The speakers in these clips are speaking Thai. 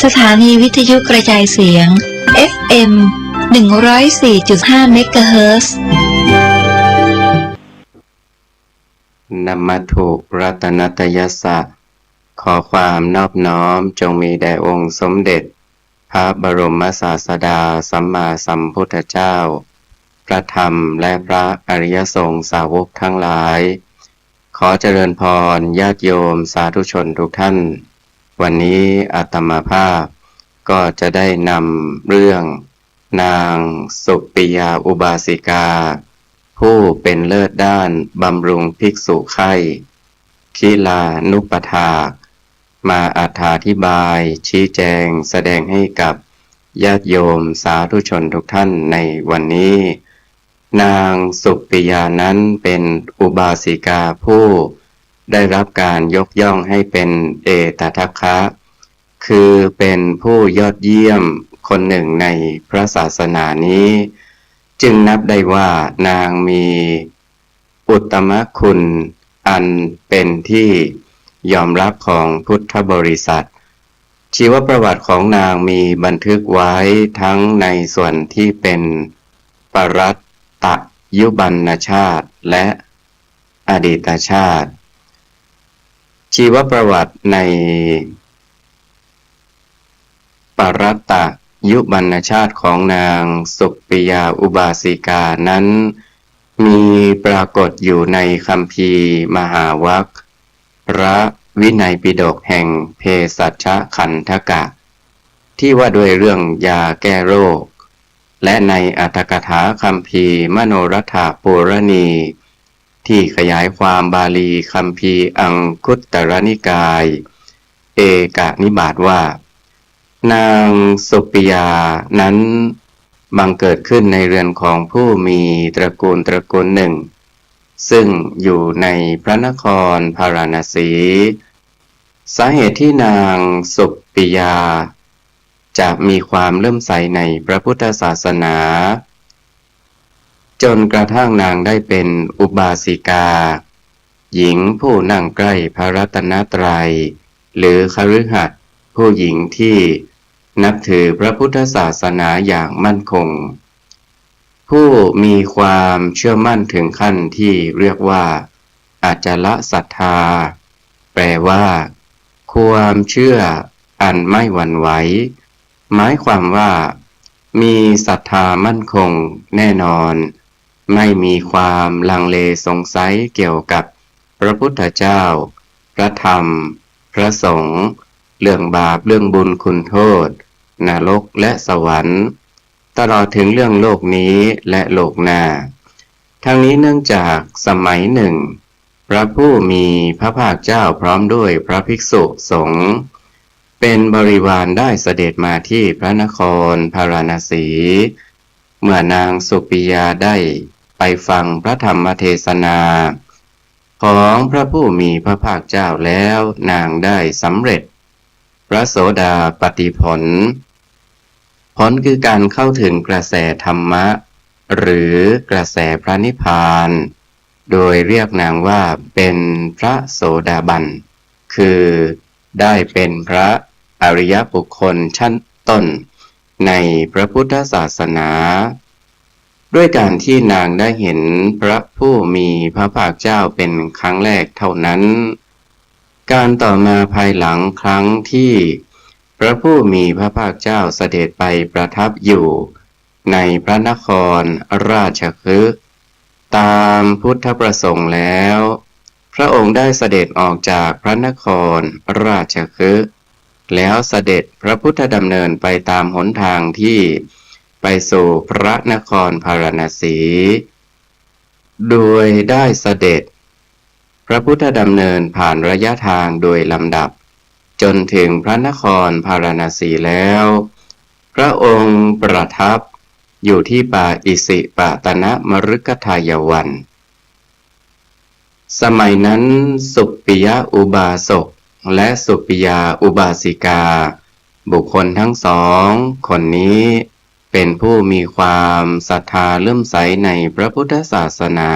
สถานีวิทยุกระจายเสียง FM 104.5 เมกะเฮิรตซ์นะมะถุรัตนตยัสสะขอความนอบน้อมจงมีแด่องค์สมเด็จพระบรมศาสดาสัมมาสัมพุทธเจ้าพระธรรมและพระอริยสงฆ์สาวกทั้งหลายขอเจริญพรญาติโยมสาธุชนทุกท่านวันนี้อาตมาภาพก็จะได้นำเรื่องนางสุปิยาอุบาสิกาผู้เป็นเลิศด้านบำรุงภิกษุไข้คิลานุปถากมาอธิบายชี้แจงแสดงให้กับญาติโยมสาธุชนทุกท่านในวันนี้นางสุปิยานั้นเป็นอุบาสิกาผู้ได้รับการยกย่องให้เป็นเอตทัคคะคือเป็นผู้ยอดเยี่ยมคนหนึ่งในพระศาสนานี้จึงนับได้ว่านางมีอุตตมคุณอันเป็นที่ยอมรับของพุทธบริษัทชีวประวัติของนางมีบันทึกไว้ทั้งในส่วนที่เป็นปรัตตยุบันชาติและอดีตชาติชีวประวัติในปรัตตยุบันชาติของนางสุปิยาอุบาสิกานั้นมีปรากฏอยู่ในคัมภีร์มหาวรรคพระวินัยปิฎกแห่งเภสัชขันธกะที่ว่าด้วยเรื่องยาแก้โรคและในอรรถกถาคัมภีร์มโนรัฐปุรณีที่ขยายความบาลีคัมภีร์อังคุตตรนิกายเอกนิบาตว่านางสุปิยานั้นบังเกิดขึ้นในเรือนของผู้มีตระกูลหนึ่งซึ่งอยู่ในพระนครพาราณสีสาเหตุที่นางสุปิยาจะมีความเลื่อมใสในพระพุทธศาสนาจนกระทั่งนางได้เป็นอุบาสิกาหญิงผู้นั่งใกล้พระรัตนตรัยหรือคฤหัสถ์ผู้หญิงที่นับถือพระพุทธศาสนาอย่างมั่นคงผู้มีความเชื่อมั่นถึงขั้นที่เรียกว่าอาจละศรัทธาแปลว่าความเชื่ออันไม่หวั่นไหวหมายความว่ามีศรัทธามั่นคงแน่นอนไม่มีความลังเลสงสัยเกี่ยวกับพระพุทธเจ้าพระธรรมพระสงฆ์เรื่องบาปเรื่องบุญคุณโทษนรกและสวรรค์ตลอดถึงเรื่องโลกนี้และโลกหน้าทั้งนี้เนื่องจากสมัยหนึ่งพระผู้มีพระภาคเจ้าพร้อมด้วยพระภิกษุสงฆ์เป็นบริวารได้เสด็จมาที่พระนครพาราณสีเมื่อนางสุปิยาได้ไปฟังพระธรรมเทศนาของพระผู้มีพระภาคเจ้าแล้วนางได้สำเร็จพระโสดาปัตติผลคือการเข้าถึงกระแสธรรมะหรือกระแสพระนิพพานโดยเรียกนางว่าเป็นพระโสดาบันคือได้เป็นพระอริยบุคคลชั้นต้นในพระพุทธศาสนาด้วยการที่นางได้เห็นพระผู้มีพระภาคเจ้าเป็นครั้งแรกเท่านั้นการต่อมาภายหลังครั้งที่พระผู้มีพระภาคเจ้าเสด็จไปประทับอยู่ในพระนครราชคฤห์ตามพุทธประสงค์แล้วพระองค์ได้เสด็จออกจากพระนครราชคฤห์แล้วเสด็จพระพุทธดำเนินไปตามหนทางที่ไปสู่พระนครพาราณสีโดยได้เสด็จพระพุทธดำเนินผ่านระยะทางโดยลำดับจนถึงพระนครพาราณสีแล้วพระองค์ประทับอยู่ที่ป่าอิสิปตนมฤคทายวันสมัยนั้นสุปิยะอุบาสกและสุปิยาอุบาสิกาบุคคลทั้งสองคนนี้เป็นผู้มีความศรัทธาเลื่อมใสในพระพุทธศาสนา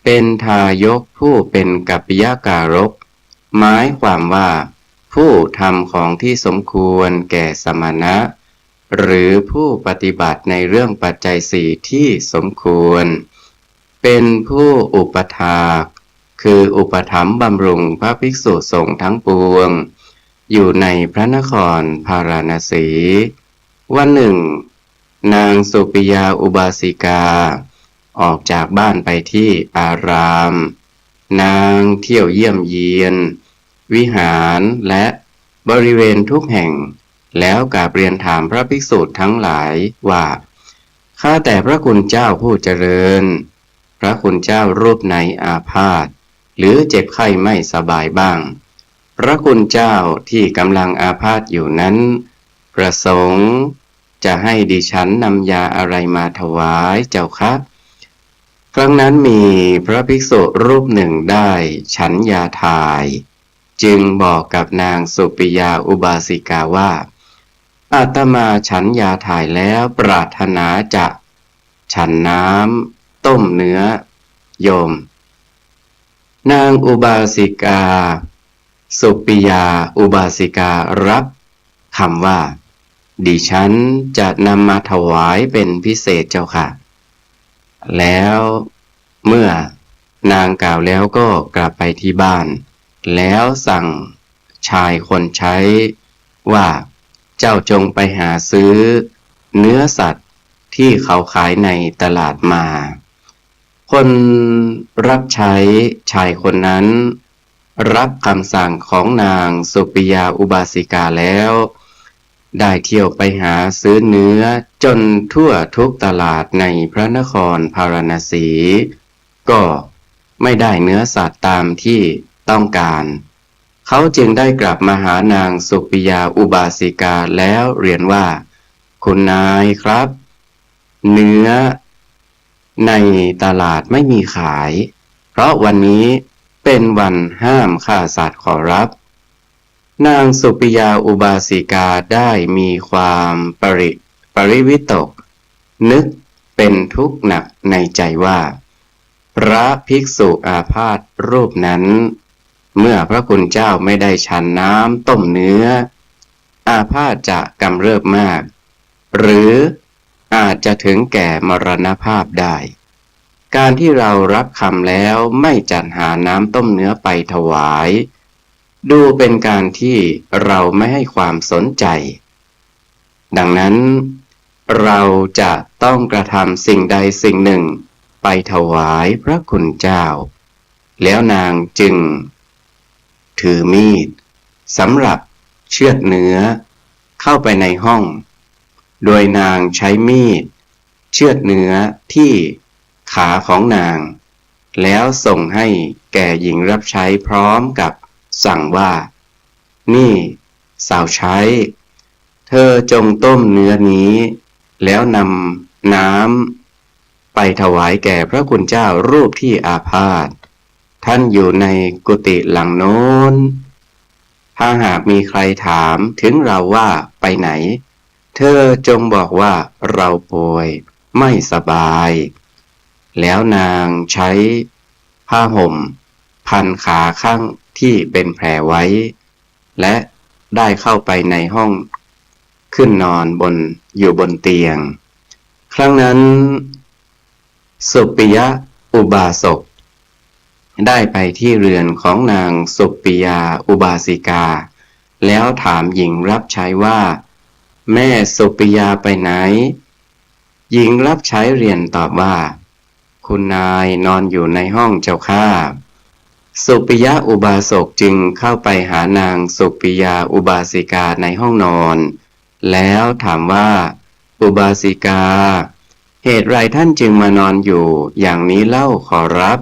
เป็นทายกผู้เป็นกัปปิยการกหมายความว่าผ ผู้ทำของที่สมควรแก่สมณะหรือผู้ปฏิบัติในเรื่องปัจจัยสี่ที่สมควรเป็นผู้อุปถากคืออุปถัมภ์บำรุงพระภิกษุสงฆ์ทั้งปวงอยู่ในพระนครพาราณสีวันหนึ่งนางสุปิยาอุบาสิกาออกจากบ้านไปที่อารามนางเที่ยวเยี่ยมเยียนวิหารและบริเวณทุกแห่งแล้วกราบเรียนถามพระภิกษุทั้งหลายว่าข้าแต่พระคุณเจ้าผู้เจริญพระคุณเจ้ารูปไหนอาพาธหรือเจ็บไข้ไม่สบายบ้างพระคุณเจ้าที่กำลังอาพาธอยู่นั้นประสงค์จะให้ดิฉันนำยาอะไรมาถวายเจ้าคะครั้งนั้นมีพระภิกษุรูปหนึ่งได้ฉันยาทายจึงบอกกับนางสุปิยาอุบาสิกาว่าอาตมาฉันยาถ่ายแล้วปรารถนาจะฉันน้ำต้มเนื้อโยมนางอุบาสิกาสุปิยาอุบาสิการับคำว่าดิฉันจะนำมาถวายเป็นพิเศษเจ้าค่ะแล้วเมื่อนางกล่าวแล้วก็กลับไปที่บ้านแล้วสั่งชายคนใช้ว่าเจ้าจงไปหาซื้อเนื้อสัตว์ที่เขาขายในตลาดมาคนรับใช้ชายคนนั้นรับคำสั่งของนางสุปิยาอุบาสิกาแล้วได้เที่ยวไปหาซื้อเนื้อจนทั่วทุกตลาดในพระนครพาราณสีก็ไม่ได้เนื้อสัตว์ตามที่ต้องการเขาจึงได้กลับมาหานางสุปิยาอุบาสิกาแล้วเรียนว่าคุณนายครับเนื้อในตลาดไม่มีขายเพราะวันนี้เป็นวันห้ามฆ่าสัตว์ขอรับนางสุปิยาอุบาสิกาได้มีความปริวิตกนึกเป็นทุกข์หนักในใจว่าพระภิกษุอาพาธรูปนั้นเมื่อพระคุณเจ้าไม่ได้ฉันน้ำต้มเนื้ออาพาธจะกำเริบมากหรืออาจจะถึงแก่มรณภาพได้การที่เรารับคำแล้วไม่จัดหาน้ำต้มเนื้อไปถวายดูเป็นการที่เราไม่ให้ความสนใจดังนั้นเราจะต้องกระทำสิ่งใดสิ่งหนึ่งไปถวายพระคุณเจ้าแล้วนางจึงถือมีดสำหรับเชือดเนื้อเข้าไปในห้องโดยนางใช้มีดเชือดเนื้อที่ขาของนางแล้วส่งให้แก่หญิงรับใช้พร้อมกับสั่งว่านี่สาวใช้เธอจงต้มเนื้อนี้แล้วนำน้ำไปถวายแก่พระคุณเจ้ารูปที่อาพาธท่านอยู่ในกุฏิหลังโน้นถ้าหากมีใครถามถึงเราว่าไปไหนเธอจงบอกว่าเราป่วยไม่สบายแล้วนางใช้ผ้าห่มพันขาข้างที่เป็นแผลไว้และได้เข้าไปในห้องขึ้นนอนอยู่บนเตียงครั้งนั้นสุปิยะอุบาสกได้ไปที่เรือนของนางสุปิยาอุบาสิกาแล้วถามหญิงรับใช้ว่าแม่สุปิยาไปไหนหญิงรับใช้เรียนตอบว่าคุณนายนอนอยู่ในห้องเจ้าข้าสุปิยะอุบาสกจึงเข้าไปหานางสุปิยาอุบาสิกาในห้องนอนแล้วถามว่าอุบาสิกาเหตุไรท่านจึงมานอนอยู่อย่างนี้เล่าขอรับ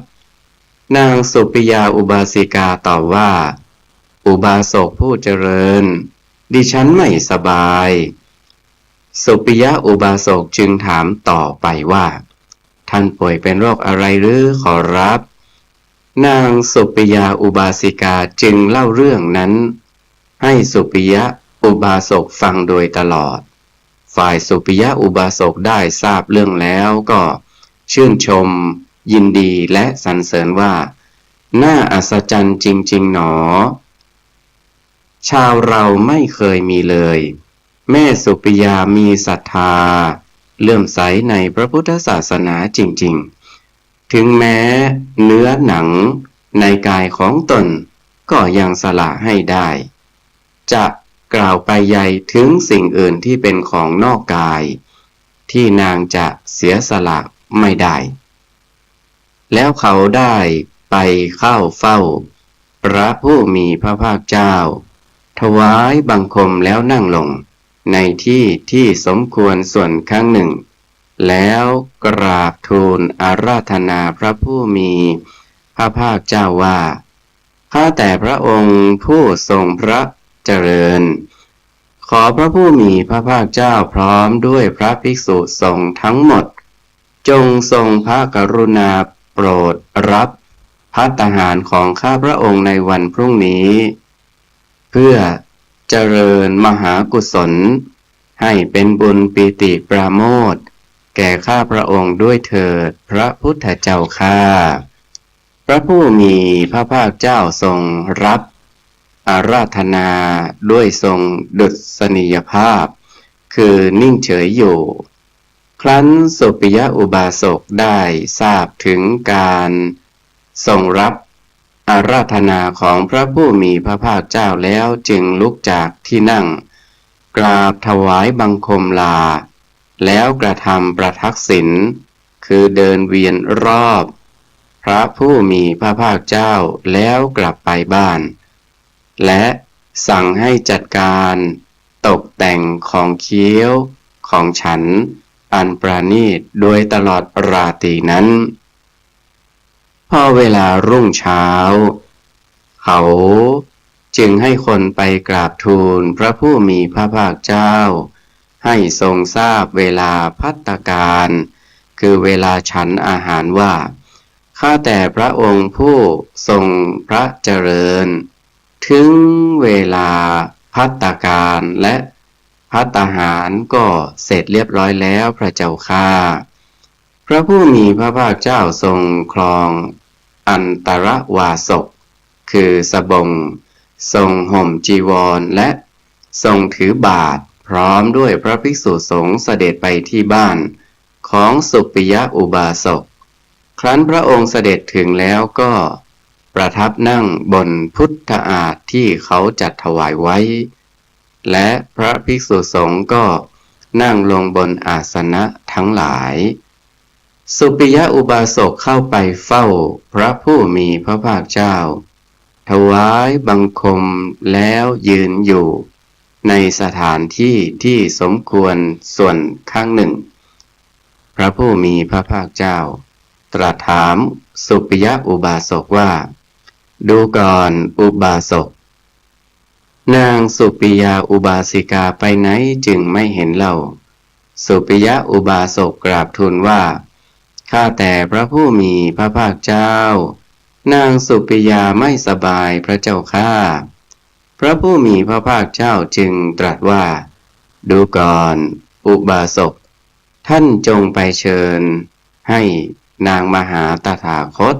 นางสุปิยาอุบาสิกาตอบว่าอุบาสกผู้เจริญดิฉันไม่สบายสุปิยะอุบาสกจึงถามต่อไปว่าท่านป่วยเป็นโรคอะไรหรือขอรับนางสุปิยาอุบาสิกาจึงเล่าเรื่องนั้นให้สุปิยะอุบาสกฟังโดยตลอดฝ่ายสุปิยะอุบาสกได้ทราบเรื่องแล้วก็ชื่นชมยินดีและสรรเสริญว่าน่าอัศจรรย์จริงๆหนอ ชาวเราไม่เคยมีเลย แม่สุปิยามีศรัทธาเลื่อมใสในพระพุทธศาสนาจริงๆถึงแม้เนื้อหนังในกายของตนก็ยังสละให้ได้จะกล่าวไปใหญ่ถึงสิ่งอื่นที่เป็นของนอกกายที่นางจะเสียสละไม่ได้แล้วเขาได้ไปเข้าเฝ้าพระผู้มีพระภาคเจ้าถวายบังคมแล้วนั่งลงในที่ที่สมควรส่วนข้างหนึ่งแล้วกราบทูลอาราธนาพระผู้มีพระภาคเจ้าว่าข้าแต่พระองค์ผู้ทรงพระเจริญขอพระผู้มีพระภาคเจ้าพร้อมด้วยพระภิกษุสงฆ์ทั้งหมดจงทรงพระกรุณาโปรดรับภัตตาหารของข้าพระองค์ในวันพรุ่งนี้เพื่อเจริญมหากุศลให้เป็นบุญปีติปราโมทย์แก่ข้าพระองค์ด้วยเถิดพระพุทธเจ้าข้าพระผู้มีพระภาคเจ้าทรงรับอาราธนาด้วยทรงดุษณียภาพคือนิ่งเฉยอยู่ครั้นสุปิยอุบาสกได้ทราบถึงการทรงรับอาราธนาของพระผู้มีพระภาคเจ้าแล้วจึงลุกจากที่นั่งกราบถวายบังคมลาแล้วกระทำประทักษิณคือเดินเวียนรอบพระผู้มีพระภาคเจ้าแล้วกลับไปบ้านและสั่งให้จัดการตกแต่งของเคี้ยวของฉันอันประณีตโดยตลอดราตรีนั้นพอเวลารุ่งเช้าเขาจึงให้คนไปกราบทูลพระผู้มีพระภาคเจ้าให้ทรงทราบเวลาภัตตาการคือเวลาฉันอาหารว่าข้าแต่พระองค์ผู้ทรงพระเจริญถึงเวลาภัตตาการและภัตตาหารก็เสร็จเรียบร้อยแล้วพระเจ้าข้าพระผู้มีพระภาคเจ้าทรงครองอันตรวาสกคือสบงทรงห่มจีวรและทรงถือบาตรพร้อมด้วยพระภิกษุสงฆ์เสด็จไปที่บ้านของสุปิยอุบาสกครั้นพระองค์เสด็จถึงแล้วก็ประทับนั่งบนพุทธอาฏที่เขาจัดถวายไว้และพระภิกษุสงฆ์ก็นั่งลงบนอาสนะทั้งหลายสุปิยอุบาสกเข้าไปเฝ้าพระผู้มีพระภาคเจ้าถวายบังคมแล้วยืนอยู่ในสถานที่ที่สมควรส่วนข้างหนึ่งพระผู้มีพระภาคเจ้าตรัสถามสุปิยอุบาสกว่าดูก่อนอุบาสกนางสุปิยาอุบาสิกาไปไหนจึงไม่เห็นเล่าสุปิยอุบาสกกราบทูลว่าข้าแต่พระผู้มีพระภาคเจ้านางสุปิยาไม่สบายพระเจ้าข้าพระผู้มีพระภาคเจ้าจึงตรัสว่าดูก่อนอุบาสกท่านจงไปเชิญให้นางมหาตถาคต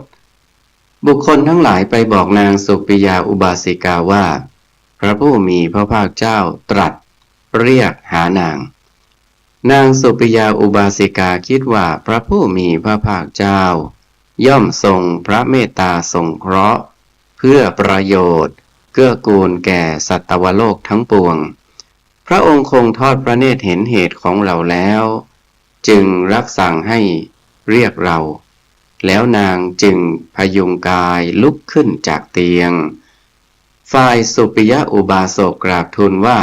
บุคคลทั้งหลายไปบอกนางสุปิยาอุบาสิกาว่าพระผู้มีพระภาคเจ้าตรัสเรียกหานางนางสุปิยาอุบาสิกาคิดว่าพระผู้มีพระภาคเจ้าย่อมทรงพระเมตตาสงเคราะห์เพื่อประโยชน์เกื้อกูลแก่สัตวโลกทั้งปวงพระองค์คงทอดพระเนตรเห็นเหตุของเราแล้วจึงรับสั่งให้เรียกเราแล้วนางจึงพยุงกายลุกขึ้นจากเตียงฝ่ายสุปิยอุบาสกกราบทูลว่า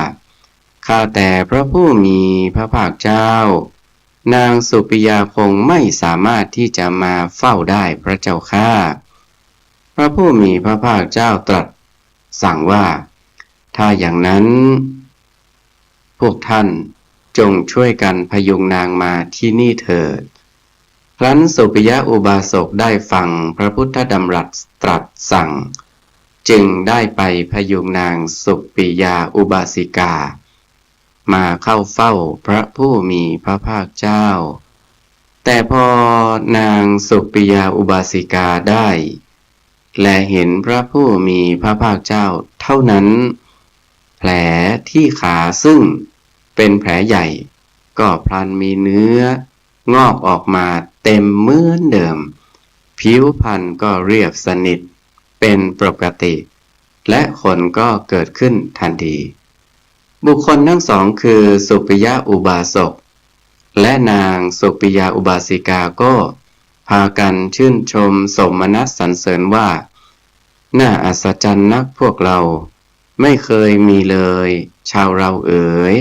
ข้าแต่พระผู้มีพระภาคเจ้านางสุปิยาคงไม่สามารถที่จะมาเฝ้าได้พระเจ้าข้าพระผู้มีพระภาคเจ้าตรัสสั่งว่าถ้าอย่างนั้นพวกท่านจงช่วยกันพยุงนางมาที่นี่เถิดครั้นสุปิยอุบาสกได้ฟังพระพุทธดำรัสตรัสสั่งจึงได้ไปพยุงนางสุปิยาอุบาสิกามาเข้าเฝ้าพระผู้มีพระภาคเจ้าแต่พอนางสุปิยาอุบาสิกาได้และเห็นพระผู้มีพระภาคเจ้าเท่านั้น แผลที่ขาซึ่งเป็นแผลใหญ่ก็พลันมีเนื้องอกออกมาเต็มเหมือนเดิมผิวพรรณก็เรียบสนิทเป็นปกติและขนก็เกิดขึ้นทันทีบุคคลทั้งสองคือสุปิยะอุบาสกและนางสุปิยาอุบาสิกาก็พากันชื่นชมสมนัสสรรเสริญว่าน่าอัศจรรย์นักพวกเราไม่เคยมีเลยชาวเราเอ๋ย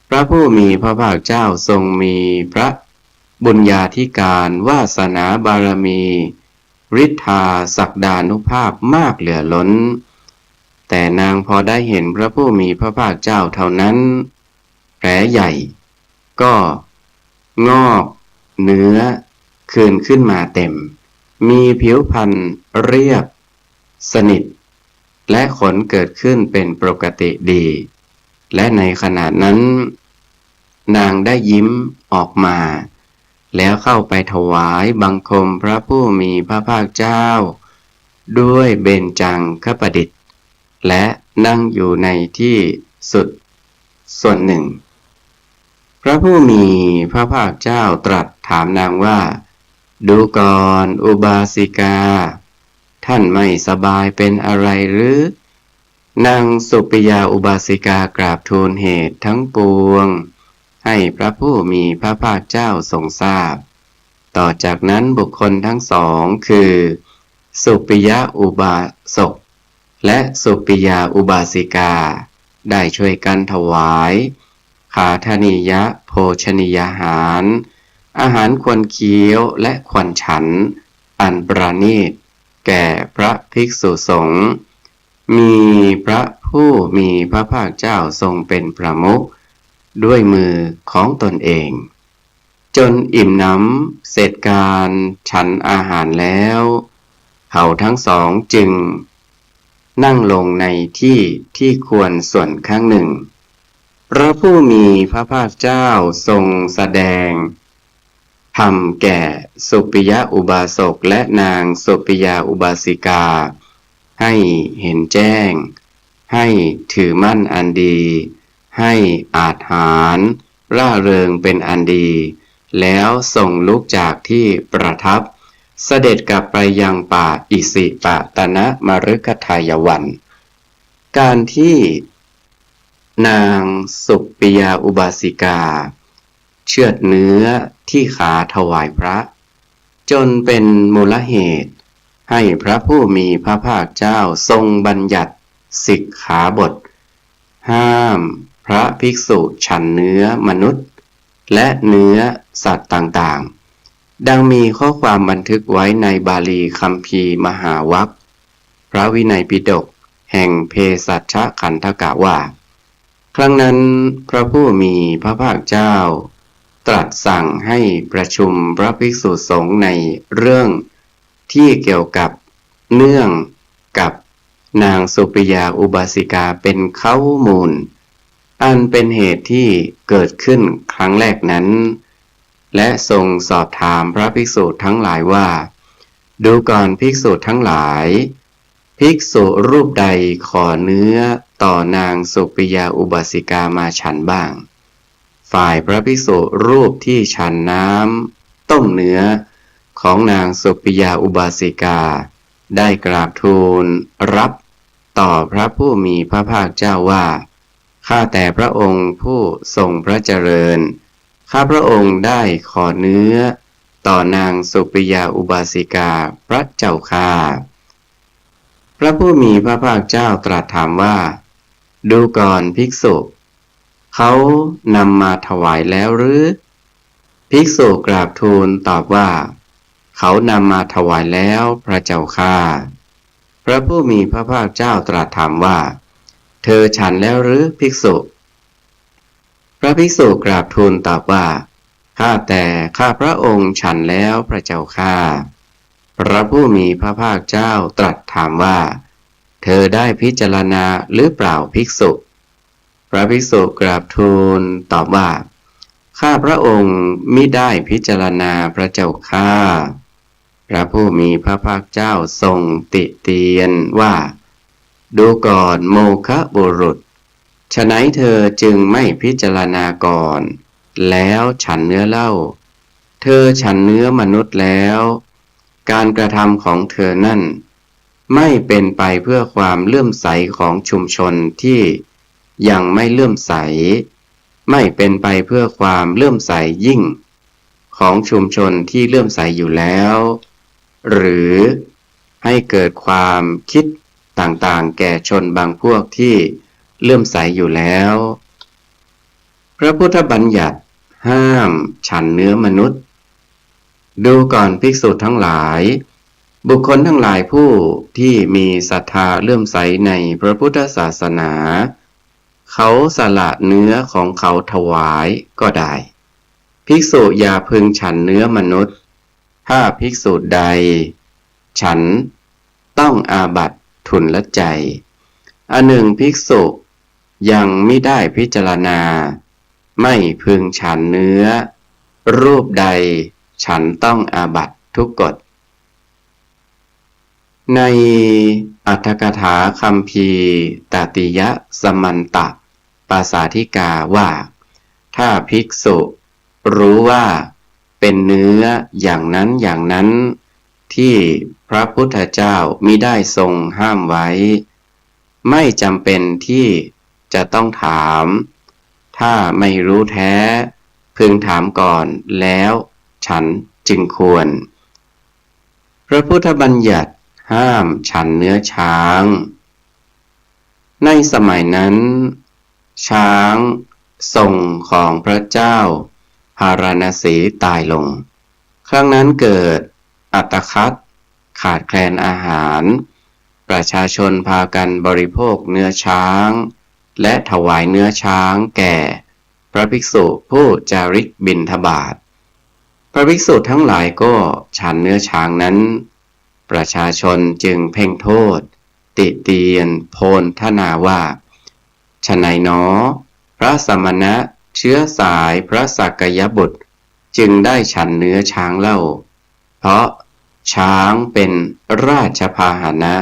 พระผู้มีพระภาคเจ้าทรงมีพระบุญญาธิการวาสนาบารมีฤทธาศักดานุภาพมากเหลือล้นแต่นางพอได้เห็นพระผู้มีพระภาคเจ้าเท่านั้นแผลใหญ่ก็งอกเนื้อคืนขึ้นมาเต็มมีผิวพรรณเรียบสนิทและขนเกิดขึ้นเป็นปกติดีและในขณะนั้นนางได้ยิ้มออกมาแล้วเข้าไปถวายบังคมพระผู้มีพระภาคเจ้าด้วยเบญจังคประดิษฐ์และนั่งอยู่ในที่สุดส่วนหนึ่งพระผู้มีพระภาคเจ้าตรัสถามนางว่าดูก่อนอุบาสิกาท่านไม่สบายเป็นอะไรหรือนางสุปิยาอุบาสิกากราบทูลเหตุทั้งปวงให้พระผู้มีพระภาคเจ้าทรงทราบต่อจากนั้นบุคคลทั้งสองคือสุปิยะอุบาสกและสุปิยาอุบาสิกาได้ช่วยกันถวายขาธนิยะโภชนิยาหารอาหารควรเคี้ยวและควรฉันอันประณีตแก่พระภิกษุสงฆ์มีพระผู้มีพระภาคเจ้าทรงเป็นประมุขด้วยมือของตนเองจนอิ่มหนำเสร็จการฉันอาหารแล้วเขาทั้งสองจึงนั่งลงในที่ที่ควรส่วนข้างหนึ่งพระผู้มีพระภาคเจ้าทรงแสดงธรรมแก่สุปิยะอุบาสกและนางสุปิยาอุบาสิกาให้เห็นแจ้งให้ถือมั่นอันดีให้อาจหาญร่าเริงเป็นอันดีแล้วส่งลุกจากที่ประทับเสด็จกลับไปยังป่าอิสิปตนมฤคทายวันการที่นางสุปิยาอุบาสิกาเชือดเนื้อที่ขาถวายพระจนเป็นมูลเหตุให้พระผู้มีพระภาคเจ้าทรงบัญญัติสิกขาบทห้ามพระภิกษุฉันเนื้อมนุษย์และเนื้อสัตว์ต่างๆดังมีข้อความบันทึกไว้ในบาลีคัมภีร์มหาวรรคพระวินัยปิฎกแห่งเภสัชขันธกะว่าครั้งนั้นพระผู้มีพระภาคเจ้าตรัสสั่งให้ประชุมพระภิกษุสงฆ์ในเรื่องที่เกี่ยวกับเนื่องกับนางสุปิยาอุบาสิกาเป็นข้อมูลอันเป็นเหตุที่เกิดขึ้นครั้งแรกนั้นและทรงสอบถามพระภิกษุทั้งหลายว่าดูก่อนภิกษุทั้งหลายภิกษุรูปใดขอเนื้อต่อนางสุปิยาอุบาสิกามาฉันบ้างฝ่ายพระภิกษุรูปที่ฉันน้ำต้มเนื้อของนางสุปิยาอุบาสิกาได้กราบทูลรับต่อพระผู้มีพระภาคเจ้าว่าข้าแต่พระองค์ผู้ทรงพระเจริญข้าพระองค์ได้ขอเนื้อต่อนางสุปิยาอุบาสิกาพระเจ้าข้าพระผู้มีพระภาคเจ้าตรัสถามว่าดูก่อนภิกษุเขานำมาถวายแล้วหรือภิกษุกราบทูลตอบว่าเขานำมาถวายแล้วพระเจ้าข้าพระผู้มีพระภาคเจ้าตรัสถามว่าเธอฉันแล้วหรือภิกษุพระภิกษุกราบทูลตอบว่าข้าแต่ข้าพระองค์ฉันแล้วพระเจ้าข้าพระผู้มีพระภาคเจ้าตรัสถามว่าเธอได้พิจารณาหรือเปล่าภิกษุพระภิกษุกราบทูลตอบว่าข้าพระองค์มิได้พิจารณาพระเจ้าข้าพระผู้มีพระภาคเจ้าทรงติเตียนว่าดูก่อนโมฆะบุรุษ ฉะนั้นเธอจึงไม่พิจารณาก่อนแล้วฉันเนื้อเล่าเธอฉันเนื้อมนุษย์แล้วการกระทำของเธอนั่นไม่เป็นไปเพื่อความเลื่อมใสของชุมชนที่ยังไม่เลื่อมใสไม่เป็นไปเพื่อความเลื่อมใสยิ่งของชุมชนที่เลื่อมใสอยู่แล้วหรือให้เกิดความคิดต่างๆแก่ชนบางพวกที่เลื่อมใสอยู่แล้วพระพุทธบัญญัติห้ามฉันเนื้อมนุษย์ดูก่อนภิกษุทั้งหลายบุคคลทั้งหลายผู้ที่มีศรัทธาเลื่อมใสในพระพุทธศาสนาเขาสละเนื้อของเขาถวายก็ได้ภิกษุอย่าพึงฉันเนื้อมนุษย์ถ้าภิกษุใดฉันต้องอาบัติทุลใจอันหนึ่งภิกษุยังมิได้พิจารณาไม่พึงฉันเนื้อรูปใดฉันต้องอาบัติทุกกฎในอัตถกถาคัมภีร์ตติยสมันตะปาสาธิกาว่าถ้าภิกษุรู้ว่าเป็นเนื้ออย่างนั้นอย่างนั้นที่พระพุทธเจ้ามิได้ทรงห้ามไว้ไม่จำเป็นที่จะต้องถามถ้าไม่รู้แท้พึงถามก่อนแล้วฉันจึงควรพระพุทธบัญญัติห้ามฉันเนื้อช้างในสมัยนั้นช้างทรงของพระเจ้าพาราณสีตายลงครั้งนั้นเกิดอัตคัดขาดแคลนอาหารประชาชนพากันบริโภคเนื้อช้างและถวายเนื้อช้างแก่พระภิกษุผู้จาริกบิณฑบาตพระภิกษุทั้งหลายก็ฉันเนื้อช้างนั้นประชาชนจึงเพ่งโทษติเตียนโพลทนาว่าฉะไหนหนอพระสมณะเชื้อสายพระสักยบุตรจึงได้ฉันเนื้อช้างเล่าเพราะช้างเป็นราชพาหนะ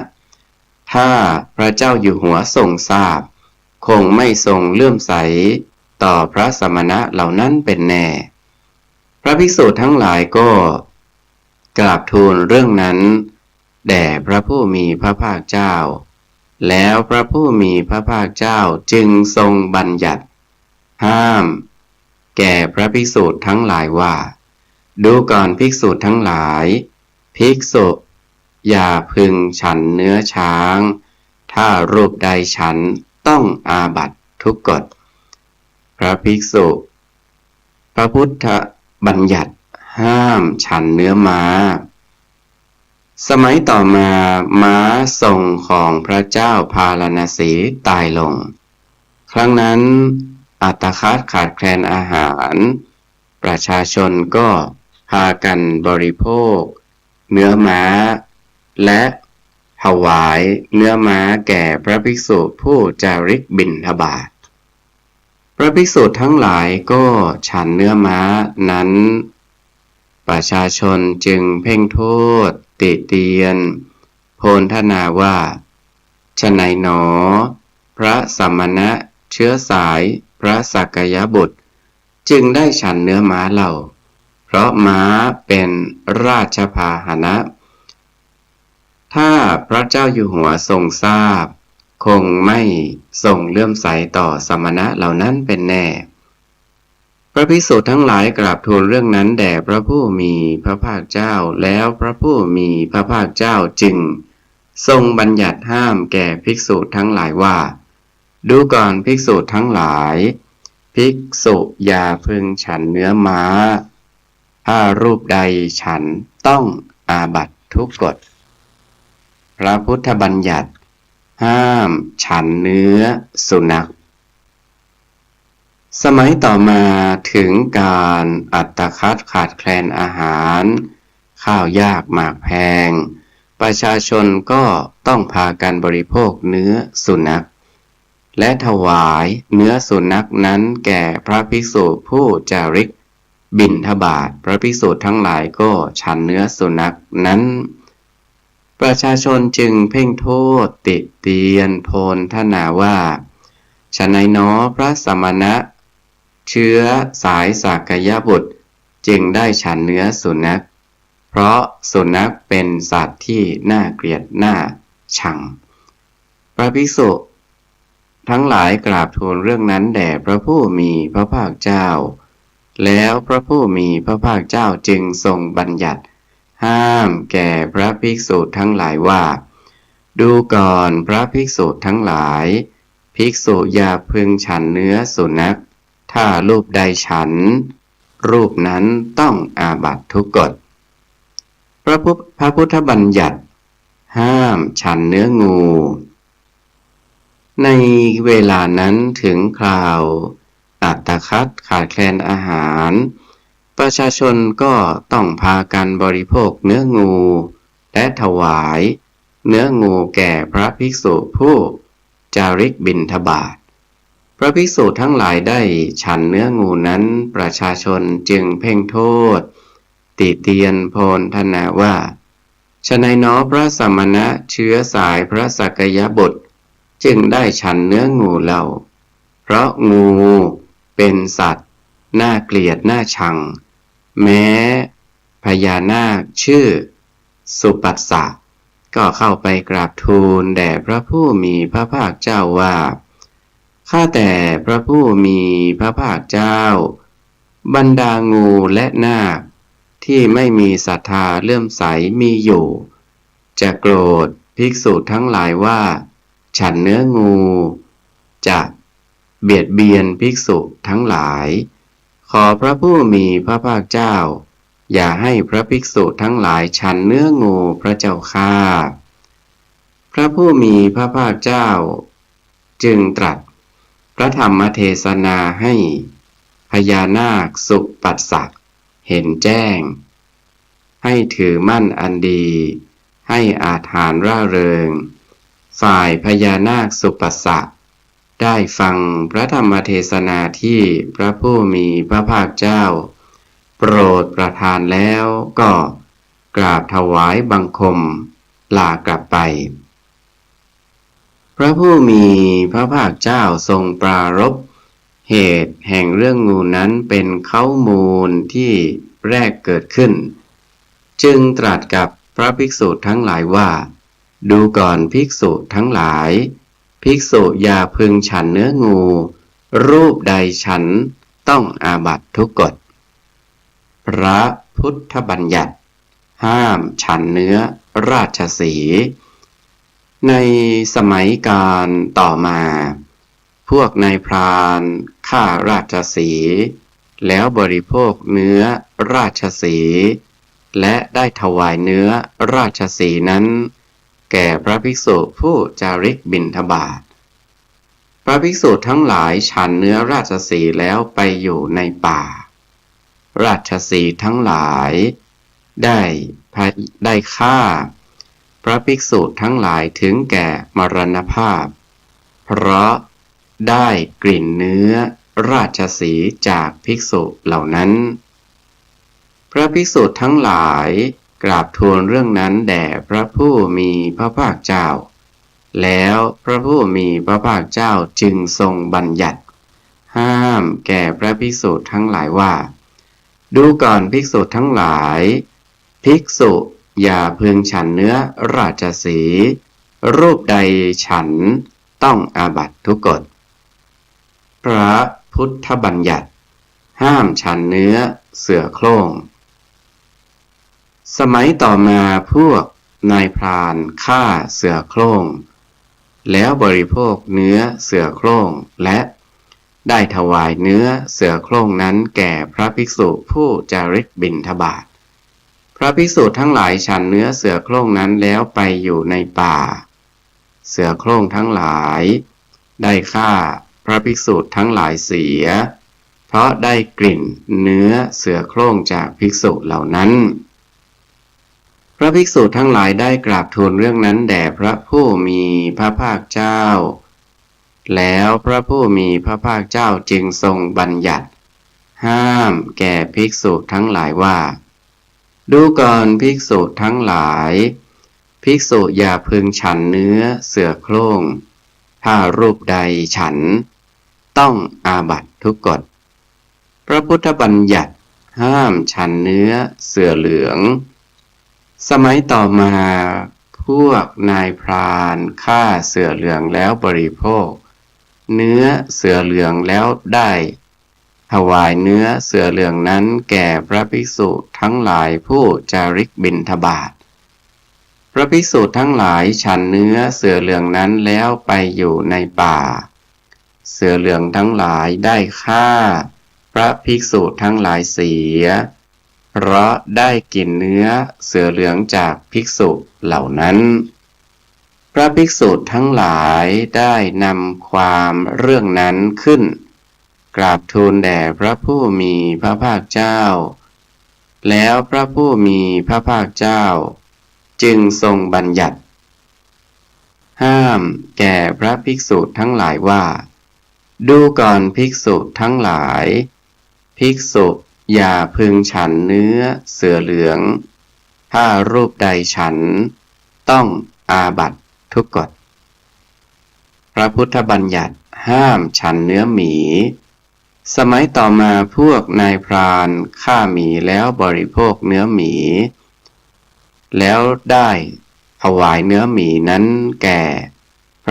ถ้าพระเจ้าอยู่หัวทรงทราบคงไม่ทรงเลื่อมใสต่อพระสมณะเหล่านั้นเป็นแน่พระภิกษุทั้งหลายก็กราบทูลเรื่องนั้นแด่พระผู้มีพระภาคเจ้าแล้วพระผู้มีพระภาคเจ้าจึงทรงบัญญัติห้ามแก่พระภิกษุทั้งหลายว่าดูก่อนภิกษุทั้งหลายภิกษุอย่าพึงฉันเนื้อช้างถ้ารูปใดฉันต้องอาบัติทุกกฎพระภิกษุพระพุทธบัญญัติห้ามฉันเนื้อม้าสมัยต่อมาม้าทรงของพระเจ้าพาราณสีตายลงครั้งนั้นอัตคัดขาดแคลนอาหารประชาชนก็พากันบริโภคเนื้อม้าและถวายเนื้อม้าแก่พระภิกษุผู้จาริกบิณฑบาตพระภิกษุทั้งหลายก็ฉันเนื้อม้านั้นประชาชนจึงเพ่งโทษติเตียนโพลทนาว่าฉะไหนหนอพระสมณะเชื้อสายพระสักยบุตรจึงได้ฉันเนื้อม้าเล่าเพราะม้าเป็นราชพาหนะถ้าพระเจ้าอยู่หัวทรงทราบคงไม่ทรงเลื่อมใสต่อสมณะเหล่านั้นเป็นแน่พระภิกษุทั้งหลายกราบทูลเรื่องนั้นแด่พระผู้มีพระภาคเจ้าแล้วพระผู้มีพระภาคเจ้าจึงทรงบัญญัติห้ามแก่ภิกษุทั้งหลายว่าดูก่อนภิกษุทั้งหลายภิกษุอย่าพึงฉันเนื้อม้าถ้ารูปใดฉันต้องอาบัติทุกกฎพระพุทธบัญญัติห้ามฉันเนื้อสุนัขสมัยต่อมาถึงการอัตคัดขาดแคลนอาหารข้าวยากหมากแพงประชาชนก็ต้องพากันบริโภคเนื้อสุนัขและถวายเนื้อสุนัขนั้นแก่พระภิกษุผู้จาริกบิณฑบาตพระภิกษุทั้งหลายก็ฉันเนื้อสุนัขนั้นประชาชนจึงเพ่งโทษติเตียนโพลทนาว่า ฉะนั้นหนอพระสมณะเชื้อสายสากยบุตรจึงได้ฉันเนื้อสุนัขเพราะสุนัขเป็นสัตว์ที่น่าเกลียดน่าชังพระภิกษุทั้งหลายกราบทูลเรื่องนั้นแด่พระผู้มีพระภาคเจ้าแล้วพระผู้มีพระภาคเจ้าจึงทรงบัญญัติห้ามแก่พระภิกษุทั้งหลายว่าดูก่อนพระภิกษุทั้งหลายภิกษุอย่าพึงฉันเนื้อสุนัขถ้ารูปใดฉันรูปนั้นต้องอาบัติทุกกฎพระพุทธบัญญัติห้ามฉันเนื้องูในเวลานั้นถึงคราวอัตคัดขาดแคลนอาหารประชาชนก็ต้องพากันบริโภคเนื้องูและถวายเนื้องูแก่พระภิกษุผู้จาริกบิณฑบาตพระภิกษุทั้งหลายได้ฉันเนื้องูนั้นประชาชนจึงเพ่งโทษติเตียนโพลธนาว่าฉะนั้นหนอพระสมณะเชื้อสายพระสักยบุตรจึงได้ฉันเนื้องูเล่าเพราะงูเป็นสัตว์น่าเกลียดน่าชังแม้พญานาคชื่อสุปัสสะก็เข้าไปกราบทูลแด่พระผู้มีพระภาคเจ้าว่าข้าแต่พระผู้มีพระภาคเจ้าบรรดางูและนาคที่ไม่มีศรัทธาเลื่อมใสมีอยู่จะโกรธภิกษุทั้งหลายว่าฉันเนื้องูจะเบียดเบียนภิกษุทั้งหลายขอพระผู้มีพระภาคเจ้าอย่าให้พระภิกษุทั้งหลายฉันเนื้องูพระเจ้าข้าพระผู้มีพระภาคเจ้าจึงตรัสพระธรรมเทศนาให้พญานาคสุปัสสะเห็นแจ้งให้ถือมั่นอันดีให้อาถรรพ์ร่าเริงฝ่ายพญานาคสุปัสสะได้ฟังพระธรรมเทศนาที่พระผู้มีพระภาคเจ้าโปรดประทานแล้วก็กราบถวายบังคมลากลับไปพระผู้มีพระภาคเจ้าทรงปรารภเหตุแห่งเรื่องงูนั้นเป็นข้อมูลที่แรกเกิดขึ้นจึงตรัสกับพระภิกษุทั้งหลายว่าดูก่อนภิกษุทั้งหลายภิกษุอย่าพึงฉันเนื้องูรูปใดฉันต้องอาบัติทุกกฎพระพุทธบัญญัติห้ามฉันเนื้อราชสีห์ในสมัยกาลต่อมาพวกนายพรานฆ่าราชสีห์แล้วบริโภคเนื้อราชสีห์และได้ถวายเนื้อราชสีห์นั้นแก่พระภิกษุผู้จาริกบิณฑบาตพระภิกษุทั้งหลายฉันเนื้อราชสีห์แล้วไปอยู่ในป่าราชสีห์ทั้งหลายได้ฆ่าพระภิกษุทั้งหลายถึงแก่มรณภาพเพราะได้กลิ่นเนื้อราชสีห์จากภิกษุเหล่านั้นพระภิกษุทั้งหลายกราบทูลเรื่องนั้นแด่พระผู้มีพระภาคเจ้าแล้วพระผู้มีพระภาคเจ้าจึงทรงบัญญัติห้ามแก่พระภิกษุทั้งหลายว่าดูก่อนภิกษุทั้งหลายภิกษุอย่าพึงฉันเนื้อราชสีห์รูปใดฉันต้องอาบัติทุกกฎพระพุทธบัญญัติห้ามฉันเนื้อเสือโคร่งสมัยต่อมาพวกนายพรานฆ่าเสือโคร่งแล้วบริโภคเนื้อเสือโคร่งและได้ถวายเนื้อเสือโคร่งนั้นแก่พระภิกษุผู้จาริกบิณฑบาตพระภิกษุทั้งหลายฉันเนื้อเสือโคร่งนั้นแล้วไปอยู่ในป่าเสือโคร่งทั้งหลายได้ฆ่าพระภิกษุทั้งหลายเสียเพราะได้กลิ่นเนื้อเสือโคร่งจากภิกษุเหล่านั้นพระภิกษุทั้งหลายได้กราบทูลเรื่องนั้นแด่พระผู้มีพระภาคเจ้าแล้วพระผู้มีพระภาคเจ้าจึงทรงบัญญัติห้ามแก่ภิกษุทั้งหลายว่าดูก่อนภิกษุทั้งหลายภิกษุอย่าพึงฉันเนื้อเสือโคร่งถ้ารูปใดฉัน ต้องอาบัติทุกกฎพระพุทธบัญญัติห้ามฉันเนื้อเสือเหลืองสมัยต่อมาพวกนายพรานฆ่าเสือเหลืองแล้วบริโภคเนื้อเสือเหลืองแล้วได้ถวายเนื้อเสือเหลืองนั้นแก่พระภิกษุทั้งหลายผู้จาริกบิณฑบาตพระภิกษุทั้งหลายฉันเนื้อเสือเหลืองนั้นแล้วไปอยู่ในป่าเสือเหลืองทั้งหลายได้ฆ่าพระภิกษุทั้งหลายเสียเพราะได้กินเนื้อเสือเหลืองจากภิกษุเหล่านั้นพระภิกษุทั้งหลายได้นำความเรื่องนั้นขึ้นกราบทูลแด่พระผู้มีพระภาคเจ้าแล้วพระผู้มีพระภาคเจ้าจึงทรงบัญญัติห้ามแก่พระภิกษุทั้งหลายว่าดูก่อนภิกษุทั้งหลายภิกษุอย่าพึงฉันเนื้อเสือเหลืองถ้ารูปใดฉันต้องอาบัติทุกกฎพระพุทธบัญญัติห้ามฉันเนื้อหมีสมัยต่อมาพวกนายพรานฆ่าหมีแล้วบริโภคเนื้อหมีแล้วได้ถวายเนื้อหมีนั้นแก่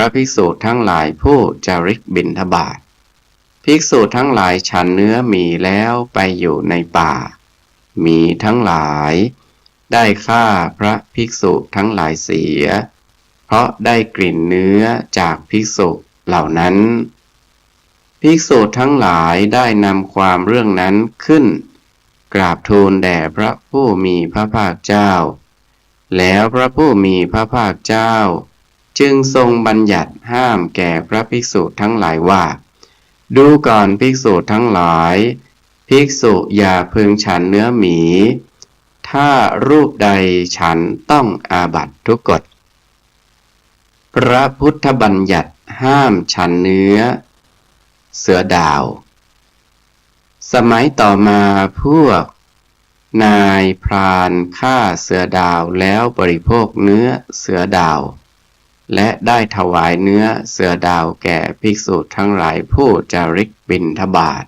พระภิกษุทั้งหลายผู้จาริกบิณฑบาตภิกษุทั้งหลายฉันเนื้อหมีแล้วไปอยู่ในป่าหมีทั้งหลายได้ฆ่าพระภิกษุทั้งหลายเสียเพราะได้กลิ่นเนื้อจากภิกษุเหล่านั้นภิกษุทั้งหลายได้นำความเรื่องนั้นขึ้นกราบทูลแด่พระผู้มีพระภาคเจ้าแล้วพระผู้มีพระภาคเจ้าจึงทรงบัญญัติห้ามแก่พระภิกษุทั้งหลายว่าดูก่อนภิกษุทั้งหลายภิกษุอย่าพึงฉันเนื้อหมีถ้ารูปใดฉันต้องอาบัติทุกกฎพระพุทธบัญญัติห้ามฉันเนื้อเสือดาวสมัยต่อมาพวกนายพรานฆ่าเสือดาวแล้วบริโภคเนื้อเสือดาวและได้ถวายเนื้อเสือดาวแก่ภิกษุทั้งหลายผู้จาริกบิณฑบาต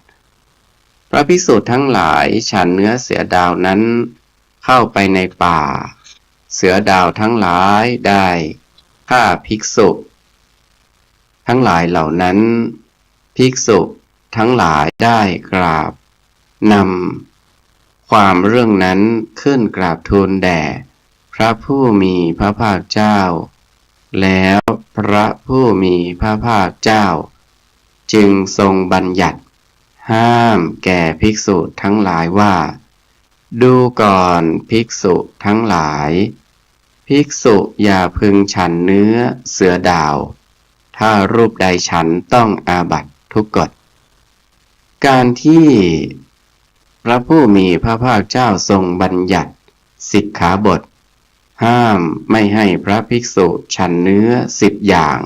พระภิกษุทั้งหลายฉันเนื้อเสือดาวนั้นเข้าไปในป่าเสือดาวทั้งหลายได้ฆ่าภิกษุทั้งหลายเหล่านั้นภิกษุทั้งหลายได้กราบนำความเรื่องนั้นขึ้นกราบทูลแด่พระผู้มีพระภาคเจ้าแล้วพระผู้มีพระภาคเจ้าจึงทรงบัญญัติห้ามแก่ภิกษุทั้งหลายว่าดูก่อนภิกษุทั้งหลายภิกษุอย่าพึงฉันเนื้อเสือดาวถ้ารูปใดฉันต้องอาบัติทุกกฎการที่พระผู้มีพระภาคเจ้าทรงบัญญัติสิกขาบทห้ามไม่ให้พระภิกษุฉันเนื้อ10 อย่าง